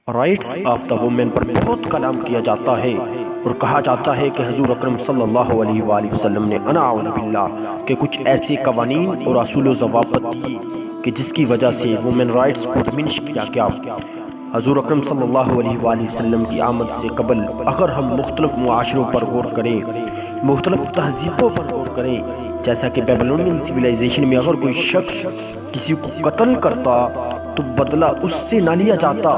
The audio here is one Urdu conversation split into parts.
رائٹس آف دا وومن پر بہت کلام کیا جاتا ہے اور کہا جاتا ہے کہ حضور اکرم صلی اللہ علیہ وآلہ وسلم نے اعوذ باللہ کہ کچھ ایسے قوانین اور اصول و ضوابط دی کہ جس کی وجہ سے وومن رائٹس کو ڈمنش کیا گیا۔ حضور اکرم صلی اللہ علیہ وآلہ وسلم کی آمد سے قبل اگر ہم مختلف معاشروں پر غور کریں، مختلف تہذیبوں پر غور کریں، جیسا کہ بیبلونین سویلائزیشن میں اگر کوئی شخص کسی کو قتل کرتا تو بدلہ اس سے نہ لیا جاتا،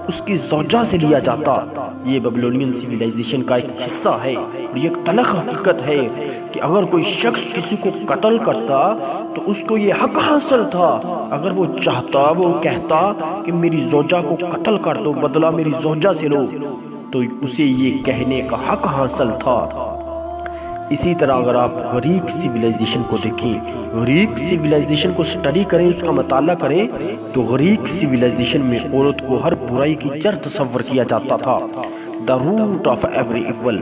اس کی زوجہ سے لیا جاتا۔ یہ بیبلونین سویلائزیشن کا ایک حصہ ہے اور یہ ایک تلخ حقیقت ہے کہ اگر کوئی شخص کسی کو قتل کرتا تو اس کو یہ حق حاصل تھا، اگر وہ چاہتا وہ کہتا کہ میری زوجہ کو قتل کر دو، بدلہ میری زوجہ سے لو، تو اسے یہ کہنے کا حق حاصل تھا۔ اسی طرح اگر آپ غریق سویلائزیشن کو دیکھیں، غریق سویلائزیشن کو سٹڈی کریں، اس کا مطالعہ کریں، تو غریق سویلائزیشن میں عورت کو ہر برائی کی جڑ تصور کیا جاتا تھا، the root of every evil۔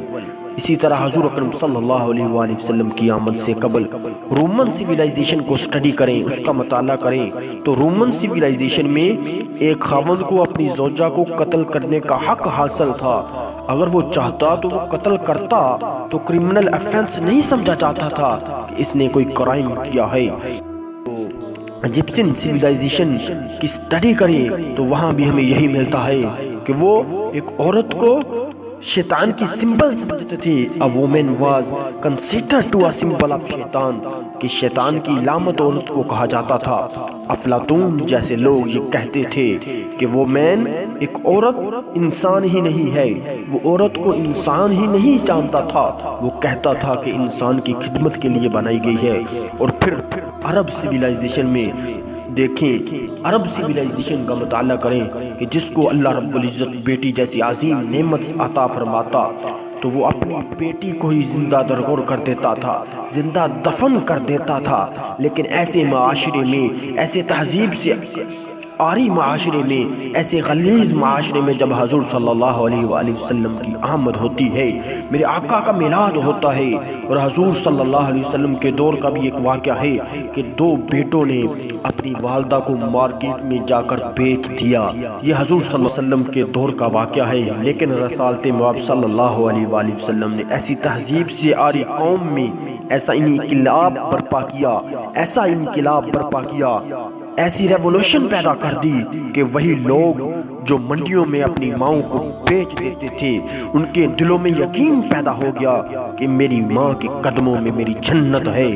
اسی طرح حضور اکرم صلی اللہ علیہ وآلہ وسلم کی آمد سے قبل رومن سویلائزیشن کو سٹڈی کریں، اس کا مطالعہ کریں، تو رومن سویلائزیشن میں ایک خاوند کو اپنی زوجہ کو قتل کرنے کا حق حاصل تھا، اگر وہ چاہتا تو وہ قتل کرتا، تو کرمنل افینس نہیں سمجھا جاتا تھا کہ اس نے کوئی کرائم کیا ہے۔ ایجپشن سویلائزیشن کی سٹڈی کریں تو وہاں بھی ہمیں یہی ملتا ہے کہ وہ ایک عورت کو شیطان کی سمبل سمجھتے تھے۔ A woman was considered to a symbol of شیطان، کہ شیطان کی علامت عورت کو کہا جاتا تھا۔ افلاطون جیسے لوگ یہ کہتے تھے کہ وہ مین ایک عورت انسان ہی نہیں ہے، وہ عورت کو انسان ہی نہیں جانتا تھا، وہ کہتا تھا کہ انسان کی خدمت کے لیے بنائی گئی ہے۔ اور پھر عرب سویلائزیشن میں دیکھیں، عرب سویلائزیشن کا مطالعہ کریں کہ جس کو اللہ رب العزت بیٹی جیسی عظیم نعمت عطا فرماتا تو وہ اپنی بیٹی کو ہی زندہ درگور کر دیتا تھا، زندہ دفن کر دیتا تھا۔ لیکن ایسے معاشرے میں، ایسے تہذیب سے آری معاشرے میں، ایسے غلیظ معاشرے میں جب حضور صلی اللہ علیہ وآلہ وسلم کی آمد ہوتی ہے، میرے آقا کا میلاد ہوتا ہے، اور حضور صلی اللہ علیہ وسلم کے دور کا بھی ایک واقعہ ہے کہ دو بیٹوں نے اپنی والدہ کو مارکیٹ میں جا کر بیچ دیا۔ یہ حضور صلی اللہ علیہ وسلم کے دور کا واقعہ ہے، لیکن رسالت مآب صلی اللہ علیہ وآلہ وسلم نے ایسی تہذیب سے آری قوم میں ایسا انقلاب برپا کیا، ایسا انقلاب برپا کیا، ایسی ریولوشن پیدا کر دی کہ وہی لوگ جو منڈیوں میں اپنی ماؤں کو بیچ دیتے تھے، ان کے دلوں میں یقین پیدا ہو گیا کہ میری ماں کے قدموں میں میری جنت ہے۔